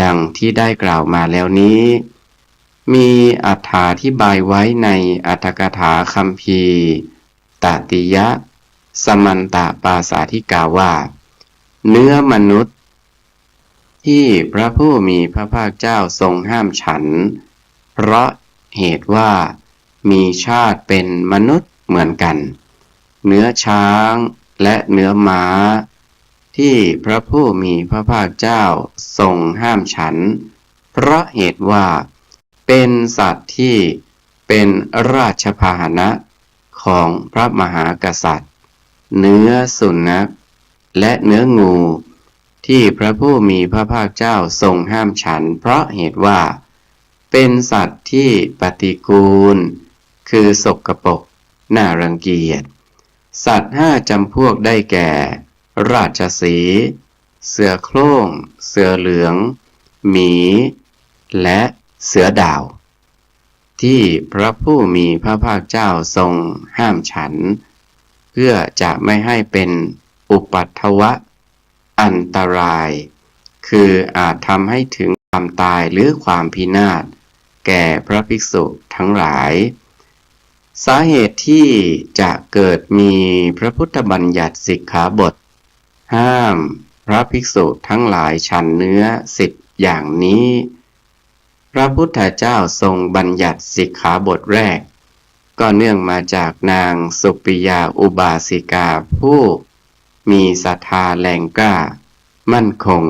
ดังที่ได้กล่าวมาแล้วนี้มีอธิบายไว้ในอรรถกถาคัมภีร์ตติยะสมันตปาสาธิกาว่าเนื้อมนุษย์ที่พระผู้มีพระภาคเจ้าทรงห้ามฉันเพราะเหตุว่ามีชาติเป็นมนุษย์เหมือนกันเนื้อช้างและเนื้อม้าที่พระผู้มีพระภาคเจ้าทรงห้ามฉันเพราะเหตุว่าเป็นสัตว์ที่เป็นราชพาหนะของพระมหากษัตริย์เนื้อสุนัขและเนื้องูที่พระผู้มีพระภาคเจ้าทรงห้ามฉันเพราะเหตุว่าเป็นสัตว์ที่ปฏิกูลคือสกปรกน่ารังเกียจสัตว์5 จำพวกได้แก่ราชสีห์เสือโคร่งเสือเหลืองหมีและเสือดาวที่พระผู้มีพระภาคเจ้าทรงห้ามฉันเพื่อจะไม่ให้เป็นอุปัฏฐวะอันตรายคืออาจทำให้ถึงความตายหรือความพินาศแก่พระภิกษุทั้งหลายสาเหตุที่จะเกิดมีพระพุทธบัญญัติสิกขาบทห้ามพระภิกษุทั้งหลายฉันเนื้อ10 อย่างนี้ ระพุทธเจ้าทรงบัญญัติสิกขาบทแรกก็เนื่องมาจากนางสุปิยาอุบาสิกาผู้มีศรัทธาแรงกล้ามั่นคง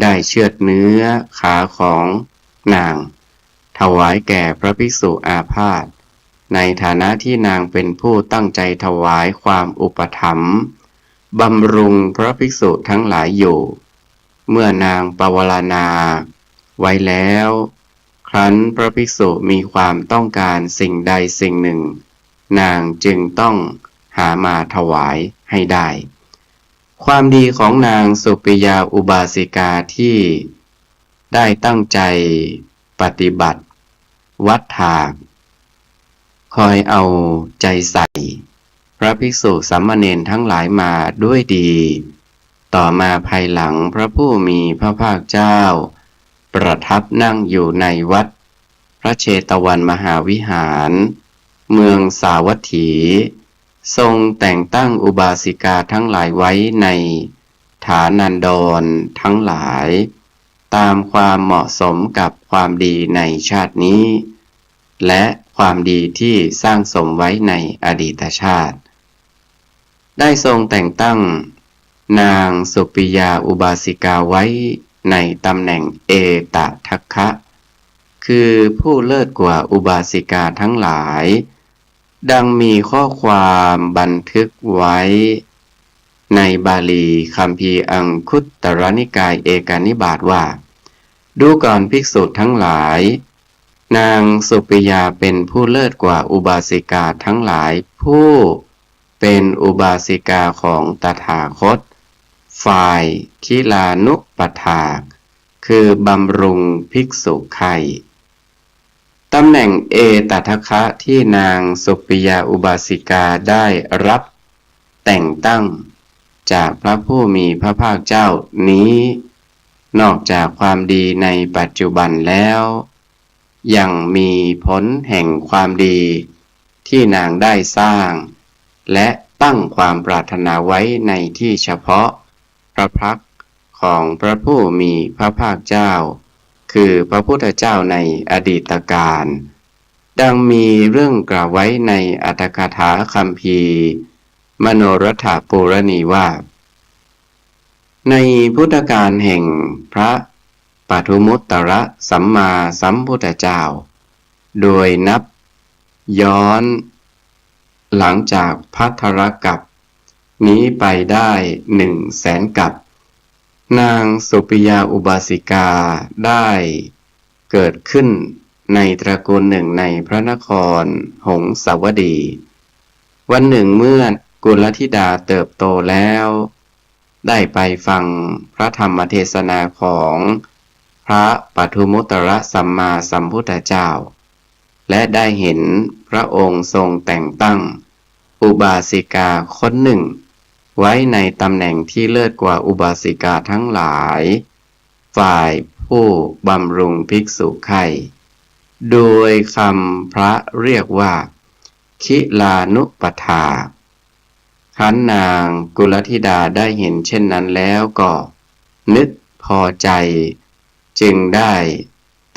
ได้เชือดเนื้อขาของนางถวายแก่พระภิกษุอาพาธในฐานะที่นางเป็นผู้ตั้งใจถวายความอุปถัมภ์บำรุงพระภิกษุทั้งหลายอยู่เมื่อนางปวารณาไว้แล้วครั้นพระภิกษุมีความต้องการสิ่งใดสิ่งหนึ่งนางจึงต้องหามาถวายให้ได้ความดีของนางสุปิยาอุบาสิกาที่ได้ตั้งใจปฏิบัติวัดถากคอยเอาใจใส่พระภิกษุสามเณรทั้งหลายมาด้วยดีต่อมาภายหลังพระผู้มีพระภาคเจ้าประทับนั่งอยู่ในวัดพระเชตวันมหาวิหารเมืองสาวัตถีทรงแต่งตั้งอุบาสิกาทั้งหลายไว้ในฐานันดรทั้งหลายตามความเหมาะสมกับความดีในชาตินี้และความดีที่สร้างสมไว้ในอดีตชาติได้ทรงแต่งตั้งนางสุปิยาอุบาสิกาไว้ในตำแหน่งเอตทัคคะคือผู้เลิศกว่าอุบาสิกาทั้งหลายดังมีข้อความบันทึกไว้ในบาลีคัมภีร์อังคุตตรนิกายเอกนิบาตว่าดูก่อนภิกษุทั้งหลายนางสุปิยาเป็นผู้เลิศกว่าอุบาสิกาทั้งหลายผู้เป็นอุบาสิกาของตถาคตฝ่ายคิลานุปถากคือบำรุงภิกษุไข่ตำแหน่งเอตทัคคะที่นางสุปิยาอุบาสิกาได้รับแต่งตั้งจากพระผู้มีพระภาคเจ้านี้นอกจากความดีในปัจจุบันแล้วยังมีผลแห่งความดีที่นางได้สร้างและตั้งความปรารถนาไว้ในที่เฉพาะพระพักตร์ของพระผู้มีพระภาคเจ้าคือพระพุทธเจ้าในอดีตการดังมีเรื่องกล่าวไว้ในอัตถกถาคัมภีร์มโนรถปุรณีว่าในพุทธกาลแห่งพระปทุมุตตรสัมมาสัมพุทธเจ้าโดยนับย้อนหลังจากภัททรกัปนี้ไปได้100,000 กัปนางสุปิยาอุบาสิกาได้เกิดขึ้นในตระกูลหนึ่งในพระนครหงสาวดีวันหนึ่งเมื่อกุลธิดาเติบโตแล้วได้ไปฟังพระธรรมเทศนาของพระปทุมุตตรสัมมาสัมพุทธเจ้าและได้เห็นพระองค์ทรงแต่งตั้งอุบาสิกาคนหนึ่งไว้ในตำแหน่งที่เลิศกว่าอุบาสิกาทั้งหลายฝ่ายผู้บำรุงภิกษุไข่โดยคำพระเรียกว่าคิลานุปถากขันนางกุลธิดาได้เห็นเช่นนั้นแล้วก็นึกพอใจจึงได้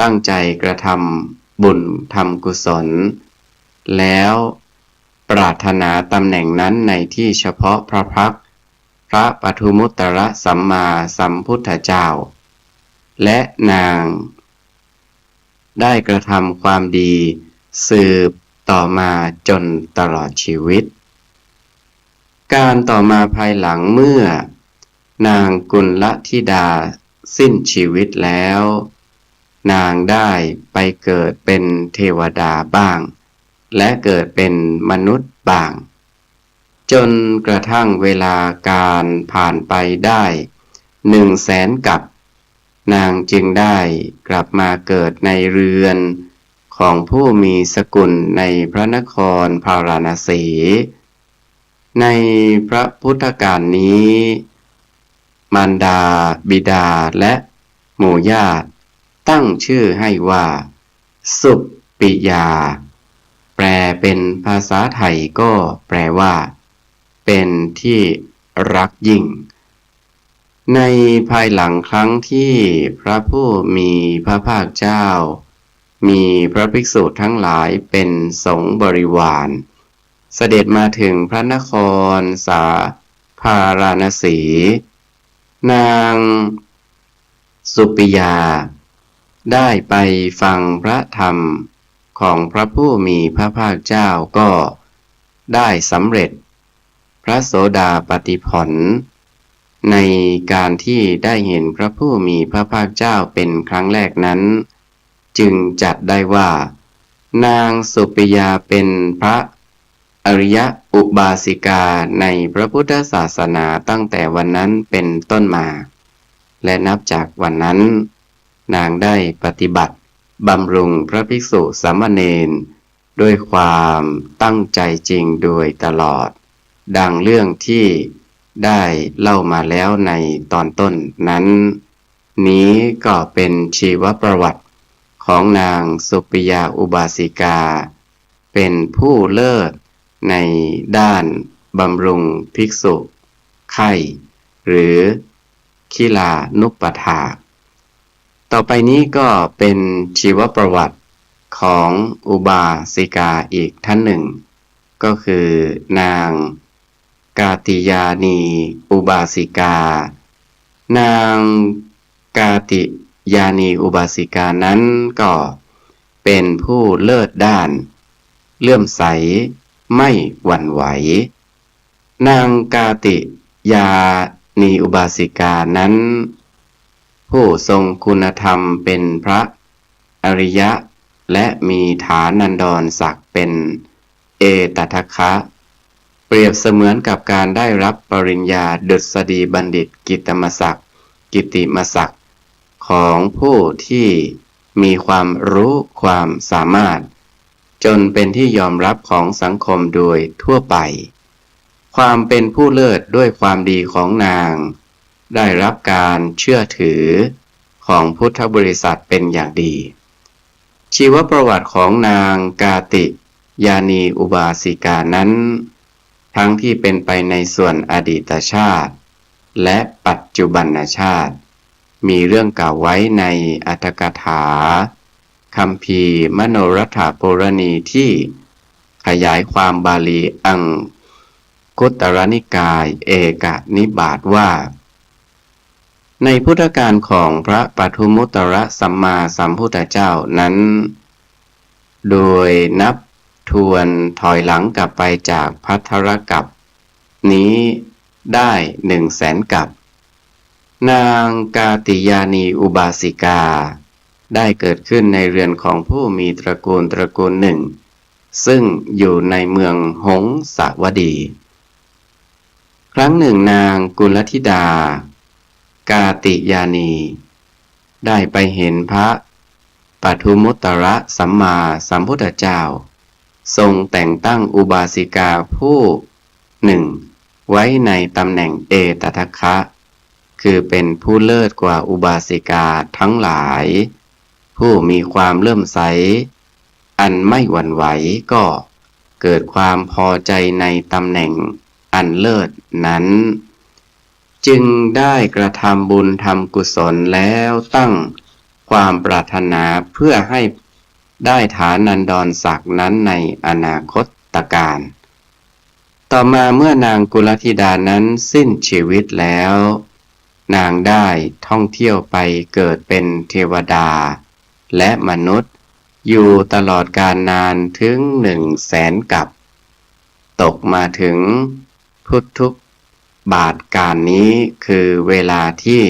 ตั้งใจกระทำบุญทำกุศลแล้วปรารถนาตำแหน่งนั้นในที่เฉพาะพระพักตร์พระปทุมุตตรสัมมาสัมพุทธเจ้าและนางได้กระทำความดีสืบต่อมาจนตลอดชีวิตการต่อมาภายหลังเมื่อนางกุลธิดาสิ้นชีวิตแล้วนางได้ไปเกิดเป็นเทวดาบ้างและเกิดเป็นมนุษย์บ้างจนกระทั่งเวลาการผ่านไปได้100,000 กัปนางจึงได้กลับมาเกิดในเรือนของผู้มีสกุลในพระนครพาราณสีในพระพุทธกาลนี้มารดาบิดาและหมู่ญาติตั้งชื่อให้ว่าสุปิยาแปลเป็นภาษาไทยก็แปลว่าเป็นที่รักยิ่งในภายหลังครั้งที่พระผู้มีพระภาคเจ้า มีพระภิกษุทั้งหลายเป็นสงฆ์บริวารเสด็จมาถึงพระนครสาพาราณสี นางสุปิยาได้ไปฟังพระธรรมของพระผู้มีพระภาคเจ้าก็ได้สำเร็จพระโสดาปัตติผลในการที่ได้เห็นพระผู้มีพระภาคเจ้าเป็นครั้งแรกนั้นจึงจัดได้ว่านางสุปิยาเป็นพระอริยอุบาสิกาในพระพุทธศาสนาตั้งแต่วันนั้นเป็นต้นมาและนับจากวันนั้นนางได้ปฏิบัติบำรุงพระภิกษุสามเณรด้วยความตั้งใจจริงโดยตลอดดังเรื่องที่ได้เล่ามาแล้วในตอนต้นนั้นนี้ก็เป็นชีวประวัติของนางสุปิยาอุบาสิกาเป็นผู้เลิศในด้านบำรุงภิกษุไข้หรือคิลานุปถากต่อไปนี้ก็เป็นชีวประวัติของอุบาสิกาอีกท่านหนึ่งก็คือนางกาติยานีอุบาสิกานางกาติยานีอุบาสิกานั้นก็เป็นผู้เลิศด้านเลื่อมใสไม่หวั่นไหวนางกาติยานีอุบาสิกานั้นผู้ทรงคุณธรรมเป็นพระอริยะและมีฐานันดรศักดิ์เป็นเอตทัคคะเปรียบเสมือนกับการได้รับปริญญาดุษฎีบัณฑิตกิตติมศักดิ์ของผู้ที่มีความรู้ความสามารถจนเป็นที่ยอมรับของสังคมโดยทั่วไปความเป็นผู้เลิศด้วยความดีของนางได้รับการเชื่อถือของพุทธบริษัทเป็นอย่างดีชีวประวัติของนางกาติยานีอุบาสิกานั้นทั้งที่เป็นไปในส่วนอดีตชาติและปัจจุบันชาติมีเรื่องกล่าวไว้ในอรรถกถาคัมภีร์มโนรัฐปุรณีที่ขยายความบาลีอังคุตตรนิกายเอกนิบาตว่าในพุทธกาลของพระปทุมุตตรสัมมาสัมพุทธเจ้านั้นโดยนับทวนถอยหลังกลับไปจากภัทรกัปนี้ได้100,000 กัปนางกาติยานีอุบาสิกาได้เกิดขึ้นในเรือนของผู้มีตระกูลหนึ่งซึ่งอยู่ในเมืองหงสาวดีครั้งหนึ่งนางกุลธิดากาติยานีได้ไปเห็นพระปทุมุตตรสัมมาสัมพุทธเจ้าทรงแต่งตั้งอุบาสิกาผู้หนึ่งไว้ในตำแหน่งเอตทัคคะคือเป็นผู้เลิศกว่าอุบาสิกาทั้งหลายผู้มีความเลื่อมใสอันไม่หวั่นไหวก็เกิดความพอใจในตำแหน่งอันเลิศนั้นจึงได้กระทำบุญทำกุศลแล้วตั้งความปรารถนาเพื่อให้ได้ฐานันดรศักดิ์นั้นในอนาคตการต่อมาเมื่อนางกุลธิดานั้นสิ้นชีวิตแล้วนางได้ท่องเที่ยวไปเกิดเป็นเทวดาและมนุษย์อยู่ตลอดกาลนานถึง100,000 กัปตกมาถึงทุกบาทการนี้คือเวลาที่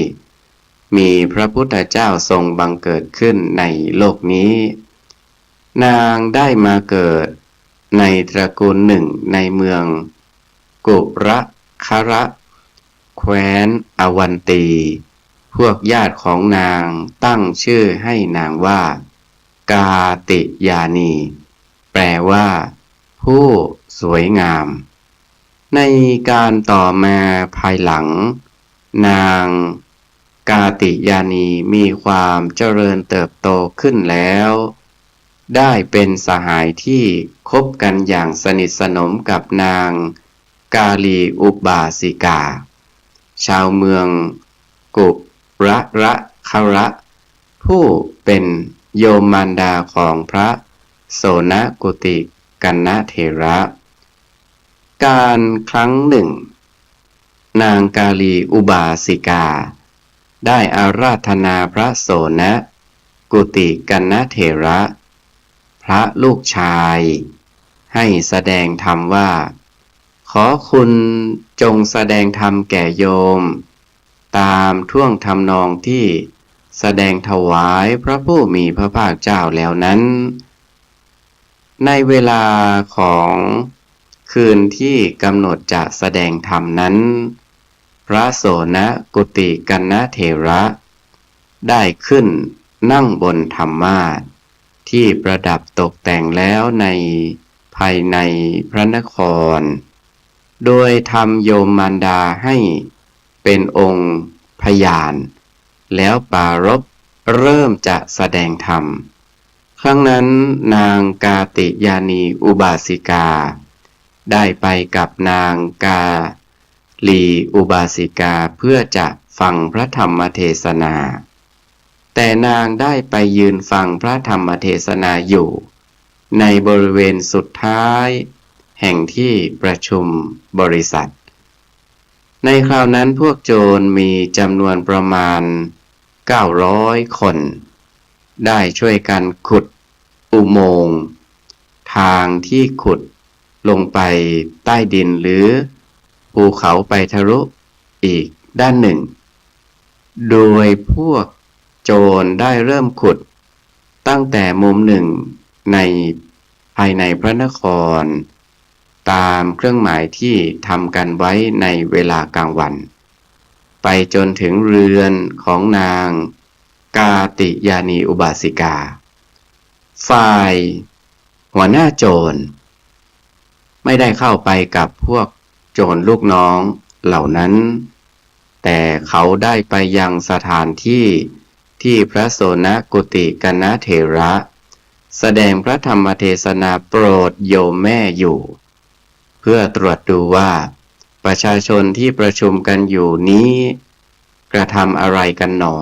มีพระพุทธเจ้าทรงบังเกิดขึ้นในโลกนี้นางได้มาเกิดในตระกูลหนึ่งในเมืองกุระคระแคว้นอวันตีพวกญาติของนางตั้งชื่อให้นางว่ากาติยานีแปลว่าผู้สวยงามในการต่อมาภายหลังนางกาติยานีมีความเจริญเติบโตขึ้นแล้วได้เป็นสหายที่คบกันอย่างสนิทสนมกับนางกาลีอุบาสิกาชาวเมืองกุระคะระผู้เป็น โยมมารดาของพระโสนกุติกัณณเถระ การครั้งหนึ่งนางกาลีอุบาสิกาได้อาราธนาพระโสนกุติกัณณเถระพระลูกชายให้แสดงธรรมว่าขอคุณจงแสดงธรรมแก่โยมตามท่วงทำนองที่แสดงถวายพระผู้มีพระภาคเจ้าแล้วนั้นในเวลาของคืนที่กำหนดจะแสดงธรรมนั้นพระโสนกุติกัณณเถระได้ขึ้นนั่งบนธรรมาสน์ที่ประดับตกแต่งแล้วในภายในพระนครโดยทำโยมมารดาให้เป็นองค์พยานแล้วปรารภเริ่มจะแสดงธรรมครั้งนั้นนางกาติยานีอุบาสิกาได้ไปกับนางกาลีอุบาสิกาเพื่อจะฟังพระธรรมเทศนาแต่นางได้ไปยืนฟังพระธรรมเทศนาอยู่ในบริเวณสุดท้ายแห่งที่ประชุมบริษัทในคราวนั้นพวกโจรมีจำนวนประมาณ900 คนได้ช่วยกันขุดอุโมงค์ทางที่ขุดลงไปใต้ดินหรือภูเขาไปทะลุอีกด้านหนึ่งโดยพวกโจรได้เริ่มขุดตั้งแต่มุมหนึ่งในภายในพระนครตามเครื่องหมายที่ทำกันไว้ในเวลากลางวันไปจนถึงเรือนของนางกาติยานีอุบาสิกาฝ่ายหัวหน้าโจรไม่ได้เข้าไปกับพวกโจรลูกน้องเหล่านั้นแต่เขาได้ไปยังสถานที่ที่พระโสนกุติกัณณเถระแสดงพระธรรมเทศนาโปรดโยมแม่อยู่เพื่อตรวจดูว่าประชาชนที่ประชุมกันอยู่นี้กระทำอะไรกันหนอ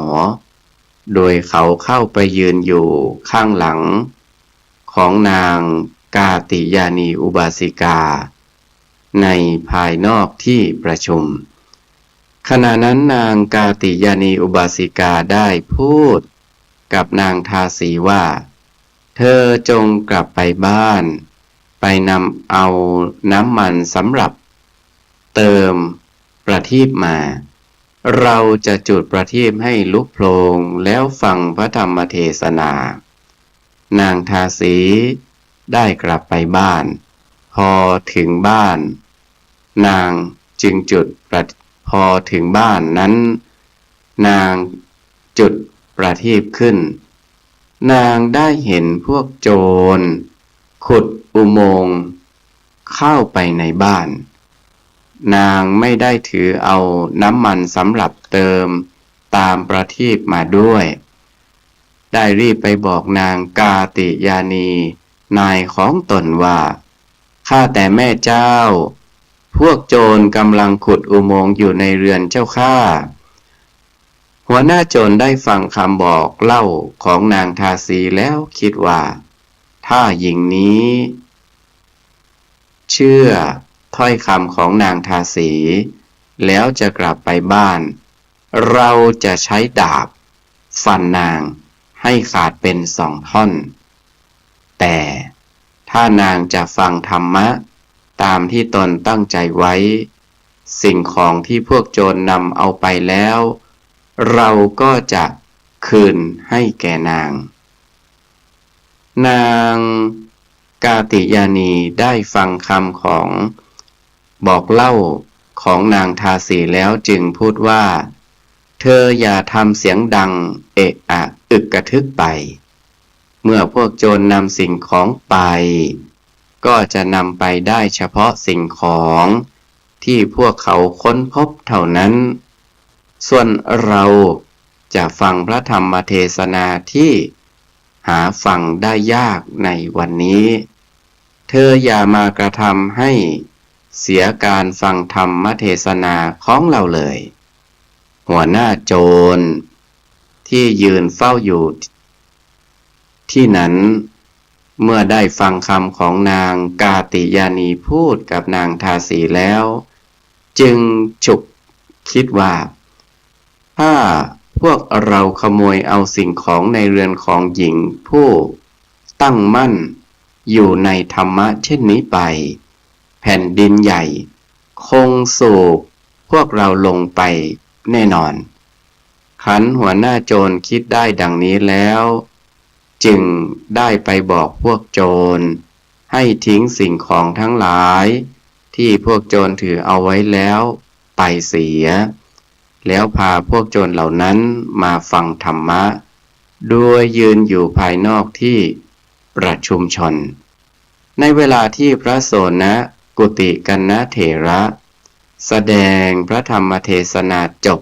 โดยเขาเข้าไปยืนอยู่ข้างหลังของนางกาติยานีอุบาสิกาในภายนอกที่ประชุมขณะนั้นนางกาติยานีอุบาสิกาได้พูดกับนางทาสีว่าเธอจงกลับไปบ้านไปนำเอาน้ำมันสำหรับเติมประทีปมาเราจะจุดประทีปให้ลุกโพลงแล้วฟังพระธรรมเทศนานางทาสีได้กลับไปบ้านพอถึงบ้านนางจึงพอถึงบ้านนั้นนางจุดประทีปขึ้นนางได้เห็นพวกโจรขุดอุโมงค์เข้าไปในบ้านนางไม่ได้ถือเอาน้ำมันสำหรับเติมตามประทีปมาด้วยได้รีบไปบอกนางกาติยานีนายของตนว่าข้าแต่แม่เจ้าพวกโจรกำลังขุดอุโมงค์อยู่ในเรือนเจ้าข้าหัวหน้าโจรได้ฟังคำบอกเล่าของนางทาสีแล้วคิดว่าถ้าหญิงนี้เชื่อถ้อยคำของนางทาสีแล้วจะกลับไปบ้านเราจะใช้ดาบฟันนางให้ขาดเป็น2 ท่อนแต่ถ้านางจะฟังธรรมะตามที่ตนตั้งใจไว้สิ่งของที่พวกโจรนำเอาไปแล้วเราก็จะคืนให้แก่นางนางกาติยานีได้ฟังคำของบอกเล่าของนางทาสีแล้วจึงพูดว่าเธออย่าทำเสียงดังเอะอะอึกกระทึกไปเมื่อพวกโจรนำสิ่งของไปก็จะนำไปได้เฉพาะสิ่งของที่พวกเขาค้นพบเท่านั้นส่วนเราจะฟังพระธรรมเทศนาที่หาฟังได้ยากในวันนี้เธออย่ามากระทำให้เสียการฟังธรรมเทศนาของเราเลยหัวหน้าโจรที่ยืนเฝ้าอยู่ ที่นั้นเมื่อได้ฟังคำของนางกาติยานีพูดกับนางทาสีแล้ว จึงฉุกคิดว่าถ้าพวกเราขโมยเอาสิ่งของในเรือนของหญิงผู้ตั้งมั่นอยู่ในธรรมะเช่นนี้ไปแผ่นดินใหญ่คงสูบพวกเราลงไปแน่นอนขันหัวหน้าโจรคิดได้ดังนี้แล้วจึงได้ไปบอกพวกโจรให้ทิ้งสิ่งของทั้งหลายที่พวกโจรถือเอาไว้แล้วไปเสียแล้วพาพวกโจรเหล่านั้นมาฟังธรรมะโดยยืนอยู่ภายนอกที่ประชุมชนในเวลาที่พระโสนกุติกันนเถระแสดงพระธรรมเทศนาจบ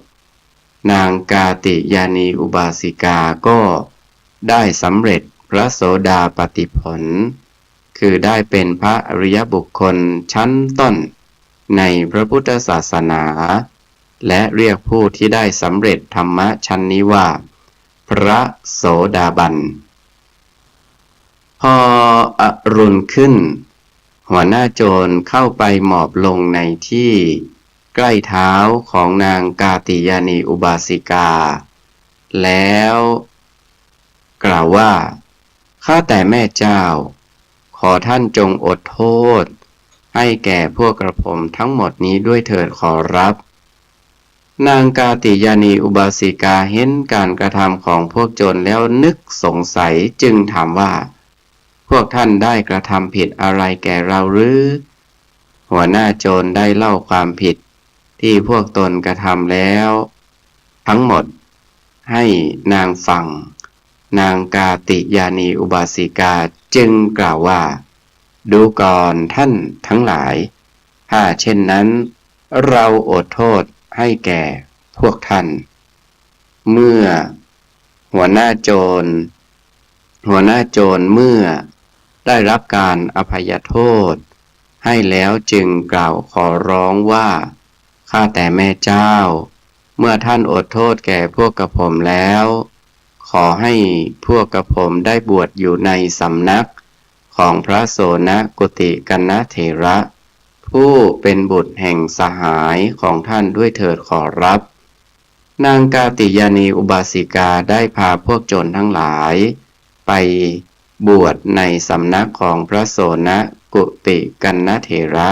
นางกาติยานีอุบาสิกาก็ได้สำเร็จพระโสดาปัตติผลคือได้เป็นพระอริยบุคคลชั้นต้นในพระพุทธศาสนาและเรียกผู้ที่ได้สำเร็จธรรมะชั้นนี้ว่าพระโสดาบันพออรุณขึ้นหัวหน้าโจรเข้าไปหมอบลงในที่ใกล้เท้าของนางกาติยานีอุบาสิกาแล้วกล่าวว่าข้าแต่แม่เจ้าขอท่านจงอดโทษให้แก่พวกกระผมทั้งหมดนี้ด้วยเถิดขอรับนางกาติยานีอุบาสิกาเห็นการกระทำของพวกโจรแล้วนึกสงสัยจึงถามว่าพวกท่านได้กระทำผิดอะไรแก่เราหรือหัวหน้าโจรได้เล่าความผิดที่พวกตนกระทำแล้วทั้งหมดให้นางฟังนางกาติยานีอุบาสิกาจึงกล่าวว่าดูก่อนท่านทั้งหลายถ้าเช่นนั้นเราอดโทษให้แก่พวกท่านเมื่อหัวหน้าโจรเมื่อได้รับการอภัยโทษให้แล้วจึงกล่าวขอร้องว่าข้าแต่แม่เจ้าเมื่อท่านอดโทษแก่พวกกระผมแล้วขอให้พวกกระผมได้บวชอยู่ในสำนักของพระโสนกุติกันนเถระผู้เป็นบุตรแห่งสหายของท่านด้วยเถิดขอรับนางกาติยานีอุบาสิกาได้พาพวกโจรทั้งหลายไปบวชในสำนักของพระโสนกุติกันนเถระ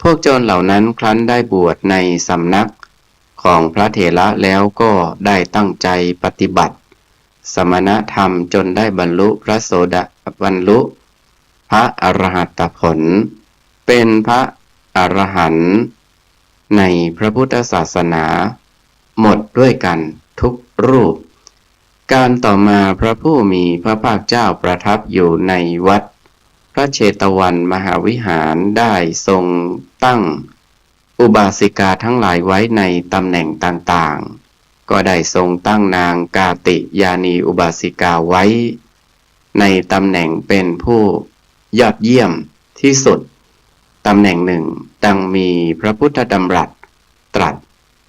พวกโจรเหล่านั้นครั้นได้บวชในสำนักของพระเถระแล้วก็ได้ตั้งใจปฏิบัติสมณธรรมจนได้บรรลุพระอรหัตผลเป็นพระอรหันต์ในพระพุทธศาสนาหมดด้วยกันทุกรูปการต่อมาพระผู้มีพระภาคเจ้าประทับอยู่ในวัดพระเชตวันมหาวิหารได้ทรงตั้งอุบาสิกาทั้งหลายไว้ในตำแหน่งต่างๆก็ได้ทรงตั้งนางกาติยานีอุบาสิกาไว้ในตำแหน่งเป็นผู้ยอดเยี่ยมที่สุดตำแหน่งหนึ่งดังมีพระพุทธดำรัสตรัส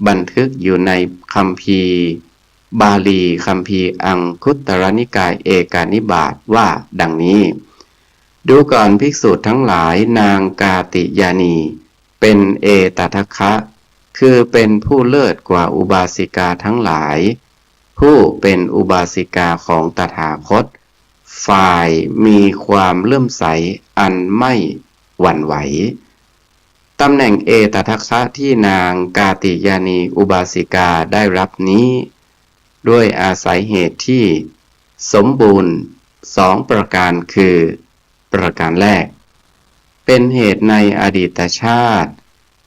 บันทึกอยู่ในคัมภีร์บาลีคัมภีร์อังคุตรนิกายเอกานิบาตว่าดังนี้ดูก่อนภิกษุทั้งหลายนางกาติยานีเป็นเอตทัคคะคือเป็นผู้เลิศกว่าอุบาสิกาทั้งหลายผู้เป็นอุบาสิกาของตถาคตฝ่ายมีความเลื่อมใสอันไม่หวั่นไหวตำแหน่งเอตทัคคะที่นางกาติยานีอุบาสิกาได้รับนี้ด้วยอาศัยเหตุที่สมบูรณ์2ประการคือประการแรกเป็นเหตุในอดีตชาติ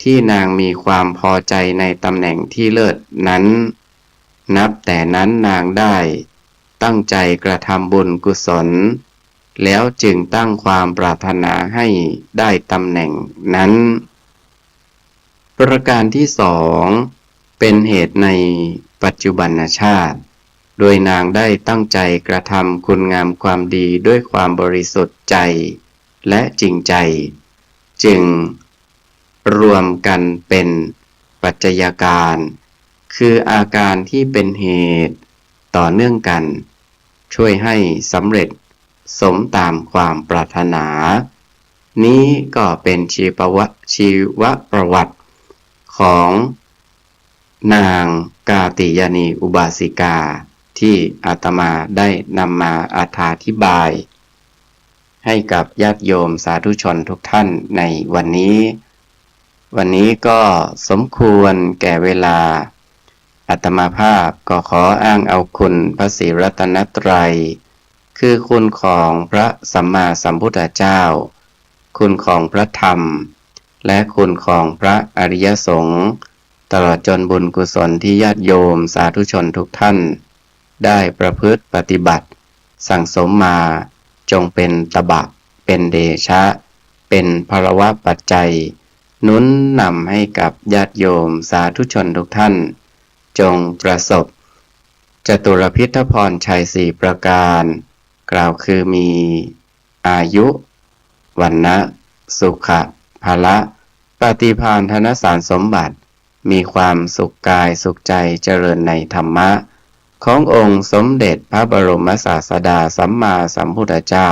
ที่นางมีความพอใจในตำแหน่งที่เลิศนั้นนับแต่นั้นนางได้ตั้งใจกระทำบุญกุศลแล้วจึงตั้งความปรารถนาให้ได้ตำแหน่งนั้นประการที่สองเป็นเหตุในปัจจุบันชาติโดยนางได้ตั้งใจกระทำคุณงามความดีด้วยความบริสุทธิ์ใจและจริงใจจึงรวมกันเป็นปัจจัยการคืออาการที่เป็นเหตุต่อเนื่องกัน ช่วยให้สำเร็จสมตามความปรารถนา นี้ก็เป็นชีวประวัติของนางกาติยานีอุบาสิกาที่อาตมาได้นำมาอธิบายให้กับญาติโยมสาธุชนทุกท่านในวันนี้ก็สมควรแก่เวลาอาตมาภาพก็ขออ้างเอาคุณพระศรีรัตนตรัยคือคุณของพระสัมมาสัมพุทธเจ้าคุณของพระธรรมและคุณของพระอริยสงฆ์ตลอดจนบุญกุศลที่ญาติโยมสาธุชนทุกท่านได้ประพฤติปฏิบัติสั่งสมมาจงเป็นตบะเป็นเดชะเป็นภรวะปัจจัยหนุนนำให้กับญาติโยมสาธุชนทุกท่านจงประสบจตุรพิธพรชัยสี่ประการกล่าวคือมีอายุวรรณะสุขะภละปฏิภาณธนสารสมบัติมีความสุขกายสุขใจเจริญในธรรมะขององค์สมเด็จพระบรมศาสดาสัมมาสัมพุทธเจ้า